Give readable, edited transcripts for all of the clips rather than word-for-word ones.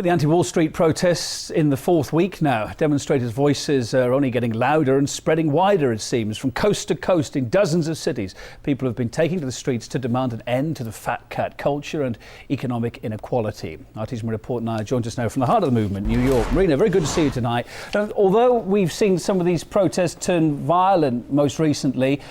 With the anti-Wall Street protests in the fourth week now, demonstrators' voices are only getting louder and spreading wider, it seems. From coast to coast in dozens of cities, people have been taking to the streets to demand an end to the fat cat culture and economic inequality. RT's Marina Portnoy joins us now from the heart of the movement, New York. Marina, very good to see you tonight. Although we've seen some of these protests turn violent most recently,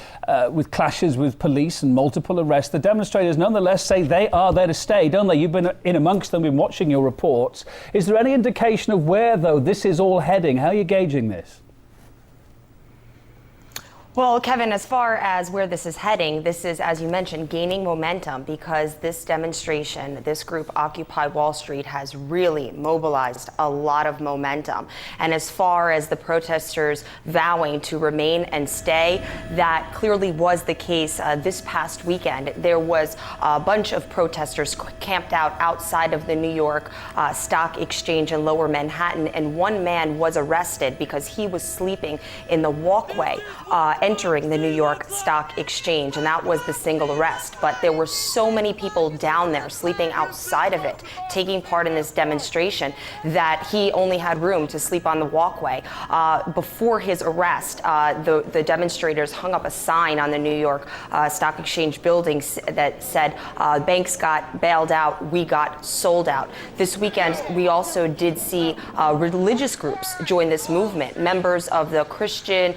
with clashes with police and multiple arrests, the demonstrators nonetheless say they are there to stay, don't they? You've been in amongst them, been watching your reports. Is there any indication of where, though, this is all heading? How are you gauging this? Well, Kevin, as far as where this is heading, this is, as you mentioned, gaining momentum because this demonstration, this group, Occupy Wall Street, has really mobilized a lot of momentum. And as far as the protesters vowing to remain and stay, that clearly was the case this past weekend. There was a bunch of protesters camped out outside of the New York Stock Exchange in Lower Manhattan, and one man was arrested because he was sleeping in the walkway entering the New York Stock Exchange, and that was the single arrest. But there were so many people down there sleeping outside of it, taking part in this demonstration, that he only had room to sleep on the walkway. Before his arrest, the demonstrators hung up a sign on the New York Stock Exchange building that said, banks got bailed out, we got sold out. This weekend, we also did see religious groups join this movement. Members of the Christian,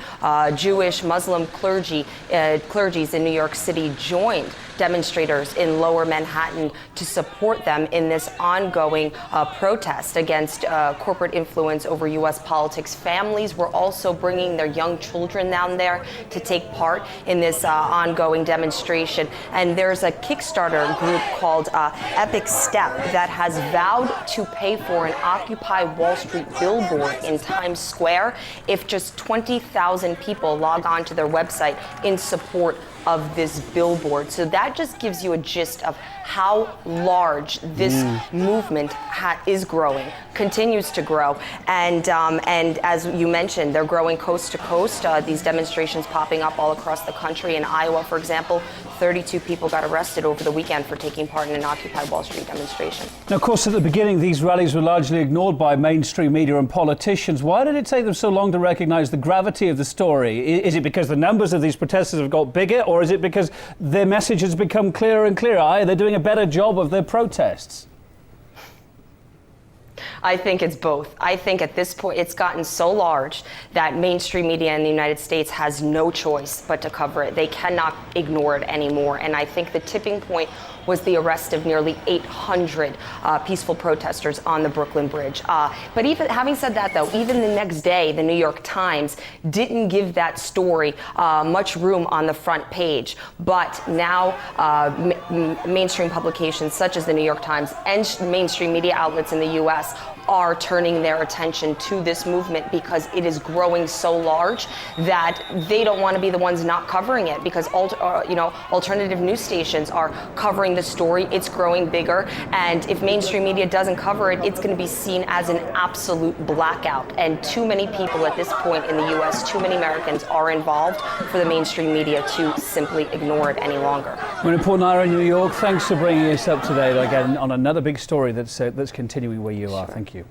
Jewish, Muslim clergies in New York City joined demonstrators in Lower Manhattan to support them in this ongoing protest against corporate influence over U.S. politics. Families were also bringing their young children down there to take part in this ongoing demonstration. And there's a Kickstarter group called Epic Step that has vowed to pay for an Occupy Wall Street billboard in Times Square if just 20,000 people log on to their website in support of this billboard. So that just gives you a gist of how large this movement is growing, continues to grow. And as you mentioned, they're growing coast to coast. These demonstrations popping up all across the country. In Iowa, for example, 32 people got arrested over the weekend for taking part in an Occupy Wall Street demonstration. Now, of course, at the beginning, these rallies were largely ignored by mainstream media and politicians. Why did it take them so long to recognize the gravity of the story? Is it because the numbers of these protesters have got bigger, or is it because their message has become clearer and clearer? They're doing a better job of their protests? I think it's both. I think at this point it's gotten so large that mainstream media in the United States has no choice but to cover it. They cannot ignore it anymore. And I think the tipping point was the arrest of nearly 800 peaceful protesters on the Brooklyn Bridge. But even having said that, though, even the next day, the New York Times didn't give that story much room on the front page. But now mainstream publications such as the New York Times and mainstream media outlets in the U.S. are turning their attention to this movement because it is growing so large that they don't want to be the ones not covering it, because alternative news stations are covering the story. It's growing bigger, and if mainstream media doesn't cover it, it's going to be seen as an absolute blackout. And too many people at this point in the U.S., too many Americans are involved for the mainstream media to simply ignore it any longer. Marina Portnoy in New York, thanks for bringing us up to date again on another big story that's continuing where you are. Thank you.